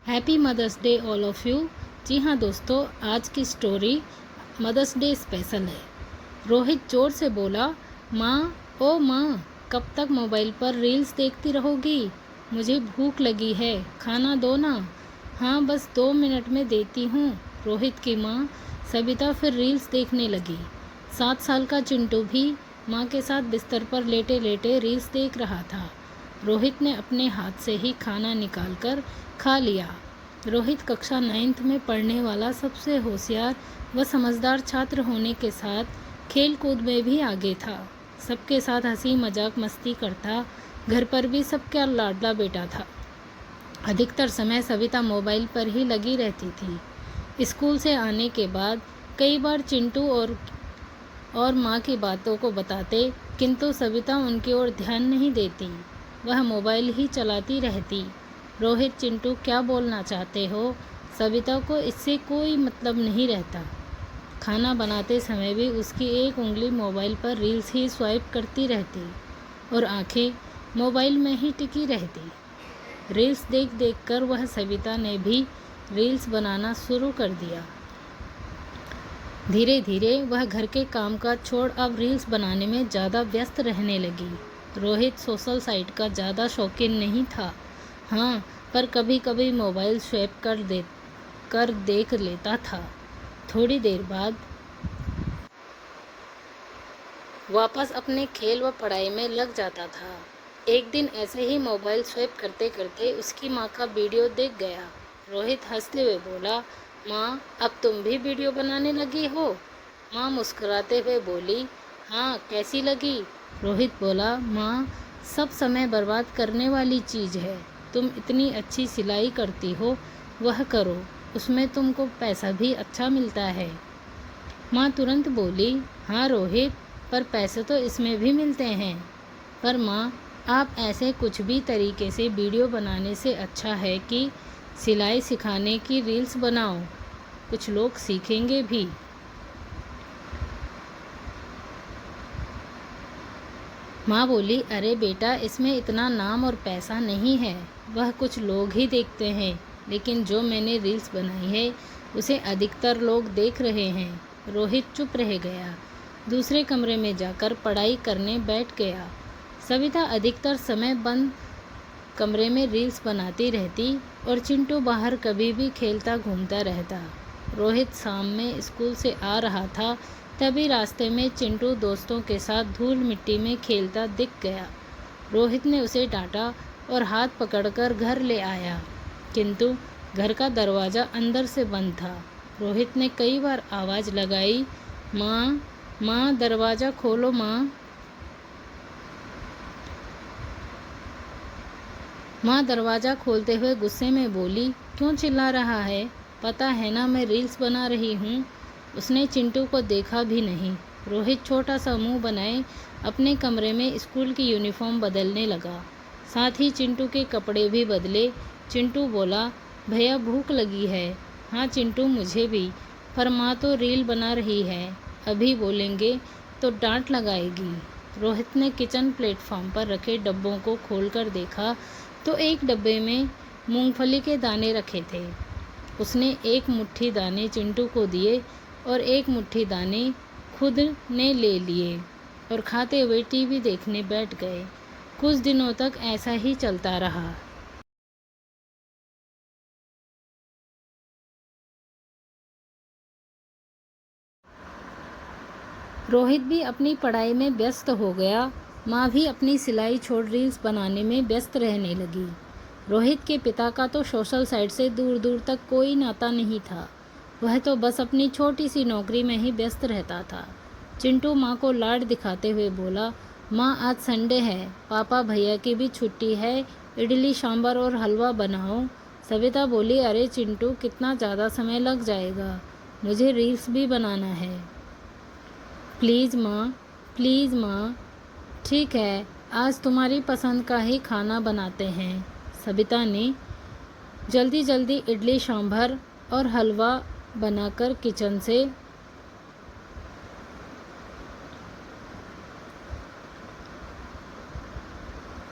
Happy mother's day all of you. जी हाँ दोस्तों, आज की स्टोरी मदर्स डे स्पेशल है। रोहित जोर से बोला, माँ, ओ माँ, कब तक मोबाइल पर रील्स देखती रहोगी? मुझे भूख लगी है, खाना दो ना। हाँ, बस 2 मिनट में देती हूँ। रोहित की माँ सविता फिर रील्स देखने लगी। 7 साल का चिंटू भी माँ के साथ बिस्तर पर लेटे लेटे रील्स देख रहा था। रोहित ने अपने हाथ से ही खाना निकालकर खा लिया। रोहित कक्षा 9th में पढ़ने वाला सबसे होशियार व समझदार छात्र होने के साथ खेल कूद में भी आगे था। सबके साथ हंसी मजाक मस्ती करता, घर पर भी सबका लाडला बेटा था। अधिकतर समय सविता मोबाइल पर ही लगी रहती थी। स्कूल से आने के बाद कई बार चिंटू और माँ की बातों को बताते, किंतु सविता उनकी ओर ध्यान नहीं देती। वह मोबाइल ही चलाती रहती। रोहित, चिंटू क्या बोलना चाहते हो? सविता को इससे कोई मतलब नहीं रहता। खाना बनाते समय भी उसकी एक उंगली मोबाइल पर रील्स ही स्वाइप करती रहती और आंखें मोबाइल में ही टिकी रहती। रील्स देख देख कर वह सविता ने भी रील्स बनाना शुरू कर दिया। धीरे धीरे वह घर के कामकाज छोड़ अब रील्स बनाने में ज़्यादा व्यस्त रहने लगी। रोहित सोशल साइट का ज़्यादा शौकीन नहीं था। हाँ, पर कभी कभी मोबाइल स्वैप कर देख लेता था। थोड़ी देर बाद वापस अपने खेल व पढ़ाई में लग जाता था। एक दिन ऐसे ही मोबाइल स्वैप करते करते उसकी माँ का वीडियो देख गया। रोहित हंसते हुए बोला, माँ, अब तुम भी वीडियो बनाने लगी हो? माँ मुस्कुराते हुए बोली, हाँ, कैसी लगी? रोहित बोला, माँ, सब समय बर्बाद करने वाली चीज़ है। तुम इतनी अच्छी सिलाई करती हो, वह करो, उसमें तुमको पैसा भी अच्छा मिलता है। माँ तुरंत बोली, हाँ रोहित, पर पैसे तो इसमें भी मिलते हैं। पर माँ, आप ऐसे कुछ भी तरीके से वीडियो बनाने से अच्छा है कि सिलाई सिखाने की रील्स बनाओ, कुछ लोग सीखेंगे भी। माँ बोली, अरे बेटा, इसमें इतना नाम और पैसा नहीं है, वह कुछ लोग ही देखते हैं, लेकिन जो मैंने रील्स बनाई है उसे अधिकतर लोग देख रहे हैं। रोहित चुप रह गया। दूसरे कमरे में जाकर पढ़ाई करने बैठ गया। सविता अधिकतर समय बंद कमरे में रील्स बनाती रहती और चिंटू बाहर कभी भी खेलता घूमता रहता। रोहित शाम में स्कूल से आ रहा था, तभी रास्ते में चिंटू दोस्तों के साथ धूल मिट्टी में खेलता दिख गया। रोहित ने उसे डांटा और हाथ पकड़कर घर ले आया, किंतु घर का दरवाज़ा अंदर से बंद था। रोहित ने कई बार आवाज़ लगाई, माँ, माँ, दरवाज़ा खोलो माँ। माँ दरवाज़ा खोलते हुए गुस्से में बोली, क्यों चिल्ला रहा है? पता है ना मैं रील्स बना रही हूँ। उसने चिंटू को देखा भी नहीं। रोहित छोटा सा मुंह बनाए अपने कमरे में स्कूल की यूनिफॉर्म बदलने लगा। साथ ही चिंटू के कपड़े भी बदले। चिंटू बोला, भैया भूख लगी है। हाँ चिंटू, मुझे भी, पर माँ तो रील बना रही है, अभी बोलेंगे तो डांट लगाएगी। रोहित ने किचन प्लेटफॉर्म पर रखे डब्बों को खोलकर देखा तो एक डब्बे में मूंगफली के दाने रखे थे। उसने एक मुट्ठी दाने चिंटू को दिए और एक मुट्ठी दाने खुद ने ले लिए और खाते हुए टीवी देखने बैठ गए। कुछ दिनों तक ऐसा ही चलता रहा। रोहित भी अपनी पढ़ाई में व्यस्त हो गया। माँ भी अपनी सिलाई छोड़ रील्स बनाने में व्यस्त रहने लगी। रोहित के पिता का तो सोशल साइट से दूर दूर तक कोई नाता नहीं था। वह तो बस अपनी छोटी सी नौकरी में ही व्यस्त रहता था। चिंटू माँ को लाड दिखाते हुए बोला, माँ, आज संडे है, पापा भैया की भी छुट्टी है, इडली सांभर और हलवा बनाओ। सविता बोली, अरे चिंटू, कितना ज़्यादा समय लग जाएगा, मुझे रील्स भी बनाना है। प्लीज़ माँ, प्लीज़ माँ। ठीक है, आज तुम्हारी पसंद का ही खाना बनाते हैं। सविता ने जल्दी जल्दी इडली सांभर और हलवा बनाकर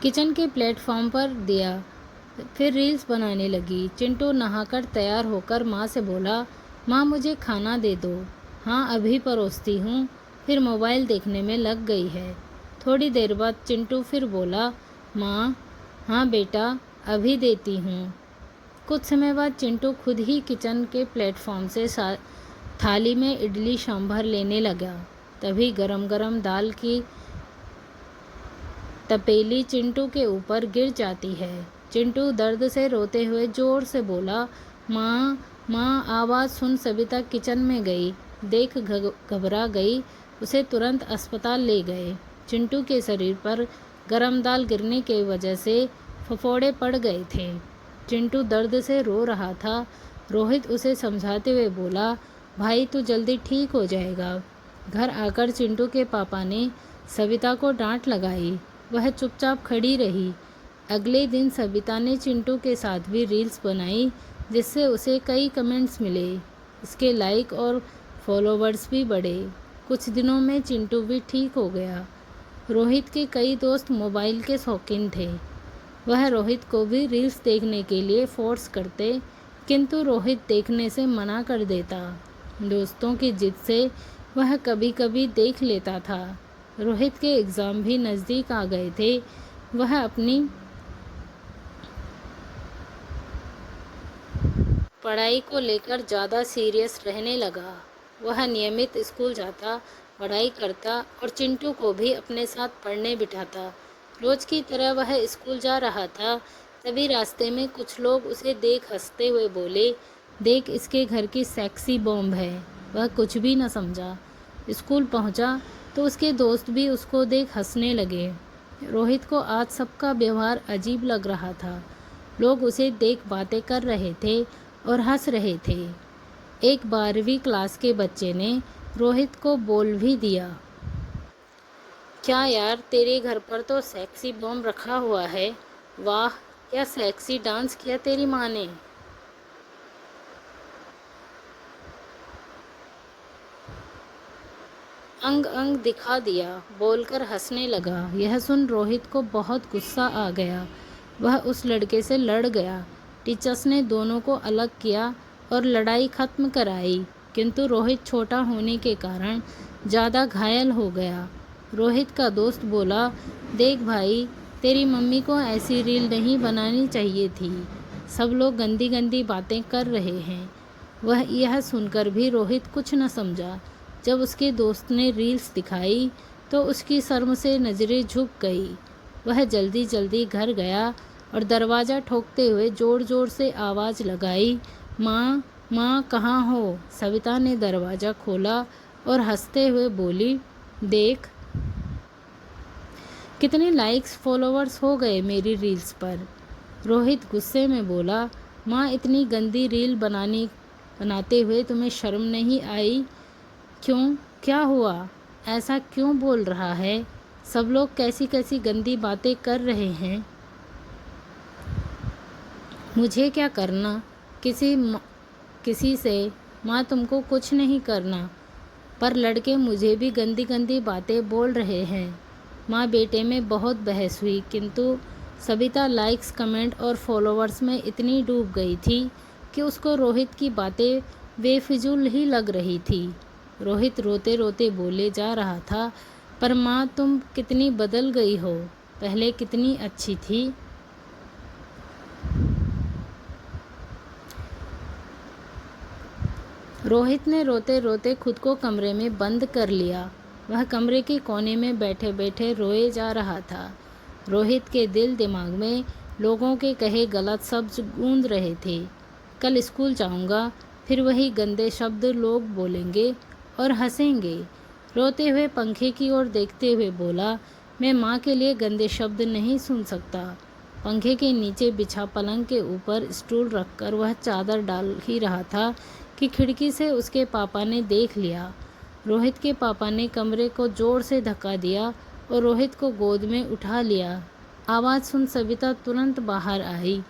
किचन के प्लेटफॉर्म पर दिया। फिर रील्स बनाने लगी। चिंटू नहाकर तैयार होकर माँ से बोला, माँ मुझे खाना दे दो। हाँ अभी परोसती हूँ। फिर मोबाइल देखने में लग गई है। थोड़ी देर बाद चिंटू फिर बोला, माँ हाँ बेटा अभी देती हूँ। कुछ समय बाद चिंटू खुद ही किचन के प्लेटफॉर्म से थाली में इडली सांभर लेने लगा। तभी गरम गरम दाल की तपेली चिंटू के ऊपर गिर जाती है। चिंटू दर्द से रोते हुए जोर से बोला, माँ माँ। आवाज़ सुन सविता किचन में गई। देख घबरा गई। उसे तुरंत अस्पताल ले गए। चिंटू के शरीर पर गरम दाल गिरने की वजह से फफोड़े पड़ गए थे। चिंटू दर्द से रो रहा था। रोहित उसे समझाते हुए बोला, भाई तू जल्दी ठीक हो जाएगा। घर आकर चिंटू के पापा ने सविता को डांट लगाई। वह चुपचाप खड़ी रही। अगले दिन सविता ने चिंटू के साथ भी रील्स बनाई, जिससे उसे कई कमेंट्स मिले। इसके लाइक और फॉलोवर्स भी बढ़े। कुछ दिनों में चिंटू भी ठीक हो गया। रोहित के कई दोस्त मोबाइल के शौकीन थे। वह रोहित को भी रील्स देखने के लिए फोर्स करते, किंतु रोहित देखने से मना कर देता। दोस्तों की जिद से वह कभी कभी देख लेता था। रोहित के एग्ज़ाम भी नज़दीक आ गए थे। वह अपनी पढ़ाई को लेकर ज़्यादा सीरियस रहने लगा। वह नियमित स्कूल जाता, पढ़ाई करता और चिंटू को भी अपने साथ पढ़ने बिठाता। रोज़ की तरह वह स्कूल जा रहा था। तभी रास्ते में कुछ लोग उसे देख हंसते हुए बोले, देख इसके घर की सेक्सी बॉम्ब है। वह कुछ भी न समझा। स्कूल पहुंचा तो उसके दोस्त भी उसको देख हंसने लगे। रोहित को आज सबका व्यवहार अजीब लग रहा था। लोग उसे देख बातें कर रहे थे और हंस रहे थे। एक 12वीं क्लास के बच्चे ने रोहित को बोल भी दिया, क्या यार तेरे घर पर तो सेक्सी बॉम्ब रखा हुआ है। वाह क्या सेक्सी डांस किया तेरी माँ ने। अंग अंग दिखा दिया बोलकर हंसने लगा। यह सुन रोहित को बहुत गुस्सा आ गया। वह उस लड़के से लड़ गया। टीचर्स ने दोनों को अलग किया और लड़ाई खत्म कराई, किंतु रोहित छोटा होने के कारण ज़्यादा घायल हो गया। रोहित का दोस्त बोला, देख भाई तेरी मम्मी को ऐसी रील नहीं बनानी चाहिए थी। सब लोग गंदी गंदी बातें कर रहे हैं। वह यह सुनकर भी रोहित कुछ न समझा। जब उसके दोस्त ने रील्स दिखाई तो उसकी शर्म से नज़रें झुक गई। वह जल्दी जल्दी घर गया और दरवाज़ा ठोकते हुए ज़ोर ज़ोर से आवाज़ लगाई, माँ माँ कहाँ हो। सविता ने दरवाज़ा खोला और हंसते हुए बोली, देख कितने लाइक्स फॉलोअर्स हो गए मेरी रील्स पर। रोहित गुस्से में बोला, माँ इतनी गंदी रील बनाते हुए तुम्हें शर्म नहीं आई? क्यों, क्या हुआ? ऐसा क्यों बोल रहा है? सब लोग कैसी कैसी गंदी बातें कर रहे हैं। मुझे क्या करना किसी से। माँ तुमको कुछ नहीं करना, पर लड़के मुझे भी गंदी गंदी बातें बोल रहे हैं। माँ बेटे में बहुत बहस हुई, किंतु सविता लाइक्स कमेंट और फॉलोअर्स में इतनी डूब गई थी कि उसको रोहित की बातें बेफिजूल ही लग रही थी। रोहित रोते रोते बोले जा रहा था, पर माँ तुम कितनी बदल गई हो। पहले कितनी अच्छी थी। रोहित ने रोते रोते खुद को कमरे में बंद कर लिया। वह कमरे के कोने में बैठे बैठे रोए जा रहा था। रोहित के दिल दिमाग में लोगों के कहे गलत शब्द गूंज रहे थे। कल स्कूल जाऊंगा, फिर वही गंदे शब्द लोग बोलेंगे और हंसेंगे। रोते हुए पंखे की ओर देखते हुए बोला, मैं माँ के लिए गंदे शब्द नहीं सुन सकता। पंखे के नीचे बिछा पलंग के ऊपर स्टूल रखकर वह चादर डाल ही रहा था कि खिड़की से उसके पापा ने देख लिया। रोहित के पापा ने कमरे को जोर से धक्का दिया और रोहित को गोद में उठा लिया। आवाज़ सुन सविता तुरंत बाहर आई।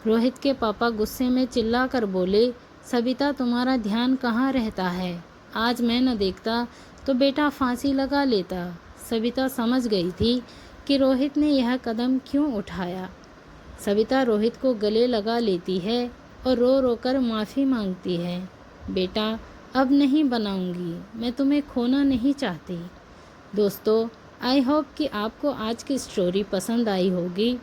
रोहित के पापा गुस्से में चिल्ला कर बोले, सविता तुम्हारा ध्यान कहाँ रहता है? आज मैं न देखता तो बेटा फांसी लगा लेता। सविता समझ गई थी कि रोहित ने यह कदम क्यों उठाया। सविता रोहित को गले लगा लेती है और रो रो कर माफ़ी मांगती है। बेटा, अब नहीं बनाऊंगी, मैं तुम्हें खोना नहीं चाहती। दोस्तों, आई होप कि आपको आज की स्टोरी पसंद आई होगी।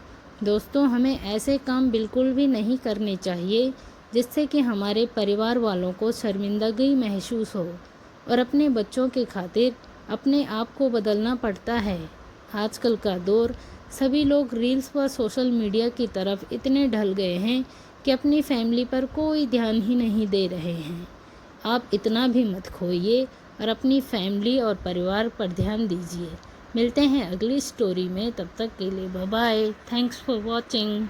दोस्तों, हमें ऐसे काम बिल्कुल भी नहीं करने चाहिए जिससे कि हमारे परिवार वालों को शर्मिंदगी महसूस हो और अपने बच्चों के खातिर अपने आप को बदलना पड़ता है। आजकल का दौर, सभी लोग रील्स व सोशल मीडिया की तरफ इतने ढल गए हैं कि अपनी फैमिली पर कोई ध्यान ही नहीं दे रहे हैं। आप इतना भी मत खोइए और अपनी फैमिली और परिवार पर ध्यान दीजिए। मिलते हैं अगली स्टोरी में, तब तक के लिए bye bye. Thanks for watching.